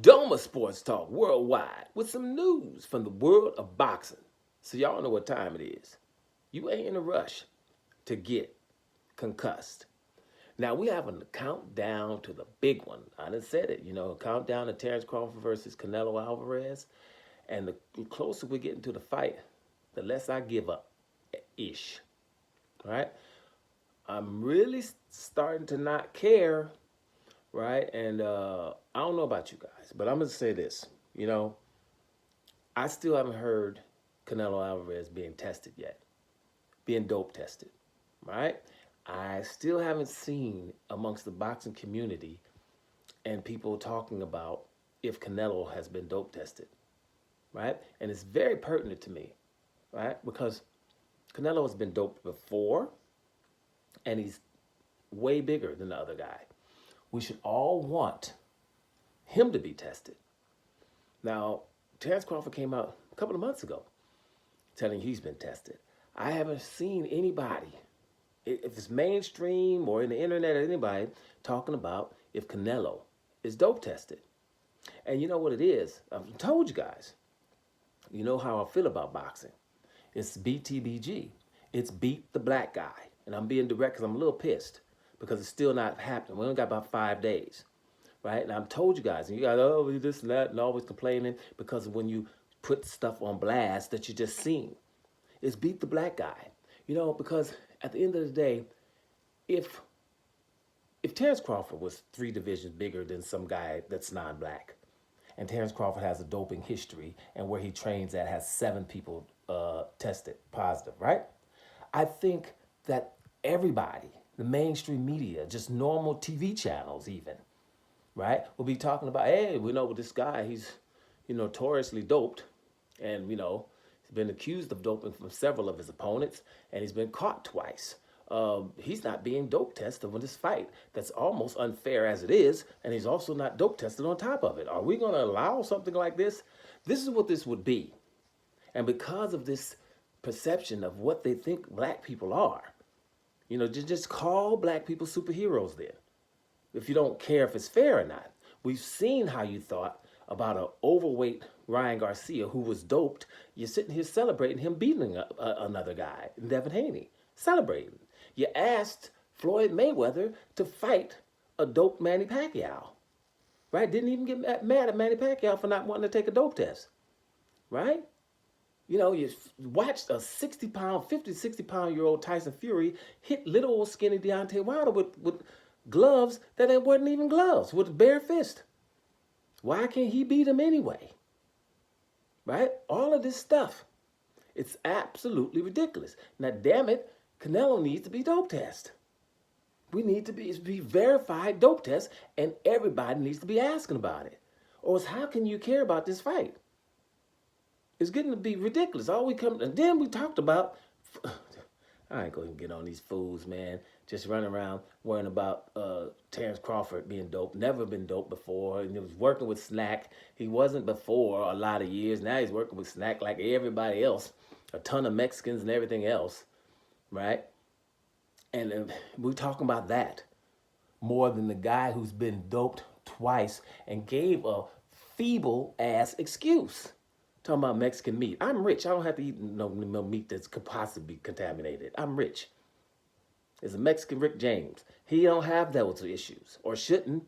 Doma Sports Talk Worldwide with some news from the world of boxing. So y'all know what time it is. You ain't in a rush to get concussed. Now we have a countdown to the big one. I done said it, countdown to Terrence Crawford versus Canelo Alvarez. And the closer we get into the fight, the less I give up, ish. Right? I'm really starting to not care, right? And I don't know about you guys, but I'm gonna say this. I still haven't heard Canelo Alvarez being tested yet, being dope tested, right? I still haven't seen amongst the boxing community and people talking about if Canelo has been dope tested, right? And it's very pertinent to me, right? Because Canelo has been doped before, and he's way bigger than the other guy. We should all want him to be tested. Now, Terrence Crawford came out a couple of months ago telling he's been tested. I haven't seen anybody, if it's mainstream or in the internet or anybody, talking about if Canelo is dope tested. And you know what it is? I've told you guys. You know how I feel about boxing. It's BTBG. It's beat the black guy. And I'm being direct because I'm a little pissed because it's still not happening. We only got about 5 days, right? And I've told you guys, and you guys, oh, this and that, and always complaining because when you put stuff on blast that you just seen, it's beat the black guy. Because at the end of the day, if Terrence Crawford was 3 divisions bigger than some guy that's non-black, and Terrence Crawford has a doping history, and where he trains at has 7 people tested positive, right? I think that everybody, the mainstream media, just normal TV channels even, right, will be talking about, hey, we know this guy, he's notoriously doped, and he's been accused of doping from several of his opponents, and he's been caught twice. He's not being dope tested on this fight. That's almost unfair as it is, and he's also not dope tested on top of it. Are we going to allow something like this? This is what this would be. And because of this perception of what they think black people are, just call black people superheroes then. If you don't care if it's fair or not. We've seen how you thought about an overweight Ryan Garcia who was doped. You're sitting here celebrating him beating another guy, Devin Haney, celebrating. You asked Floyd Mayweather to fight a doped Manny Pacquiao, right? Didn't even get mad at Manny Pacquiao for not wanting to take a dope test, right? You watched a 60-pound, 50, 60-pound-year-old Tyson Fury hit little old skinny Deontay Wilder with gloves that weren't even gloves, with a bare fist. Why can't he beat him anyway? Right? All of this stuff. It's absolutely ridiculous. Now, damn it, Canelo needs to be dope tested. We need to be verified dope test, and everybody needs to be asking about it. Or else how can you care about this fight? It's getting to be ridiculous. And then we talked about, I ain't going to get on these fools, man. Just running around worrying about Terrence Crawford being dope. Never been dope before. And he was working with Snack. He wasn't before a lot of years. Now he's working with Snack like everybody else. A ton of Mexicans and everything else, right? And we're talking about that more than the guy who's been doped twice and gave a feeble-ass excuse. Talking about Mexican meat. I'm rich. I don't have to eat no meat that's could possibly be contaminated. I'm rich. It's a Mexican Rick James. He don't have those issues, or shouldn't,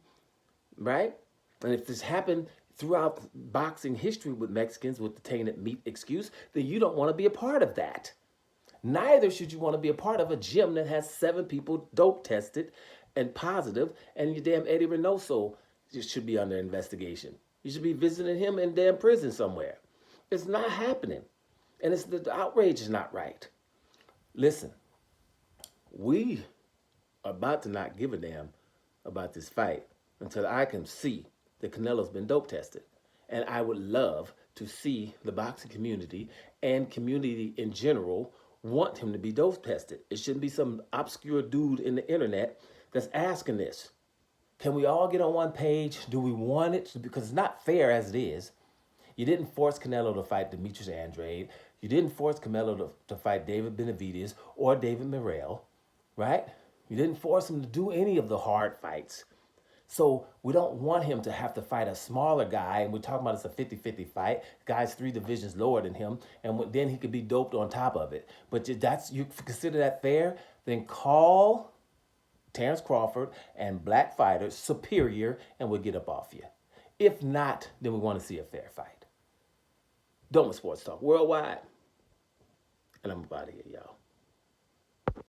right? And if this happened throughout boxing history with Mexicans with the tainted meat excuse, then you don't want to be a part of that. Neither should you want to be a part of a gym that has 7 people dope tested and positive, and your damn Eddie Reynoso should be under investigation. You should be visiting him in damn prison somewhere. It's not happening. And the outrage is not right. Listen, we are about to not give a damn about this fight until I can see that Canelo's been dope tested. And I would love to see the boxing community and community in general want him to be dope tested. It shouldn't be some obscure dude in the internet that's asking this. Can we all get on one page? Do we want it? Because it's not fair as it is. You didn't force Canelo to fight Demetrius Andrade. You didn't force Canelo to fight David Benavidez or David Morrell, right? You didn't force him to do any of the hard fights. So we don't want him to have to fight a smaller guy, and we're talking about it's a 50-50 fight. The guy's 3 divisions lower than him, and then he could be doped on top of it. But you consider that fair? Then call Terrence Crawford and black fighters superior, and we'll get up off you. If not, then we want to see a fair fight. Doma Sports Talk Worldwide, and I'm out of here, y'all.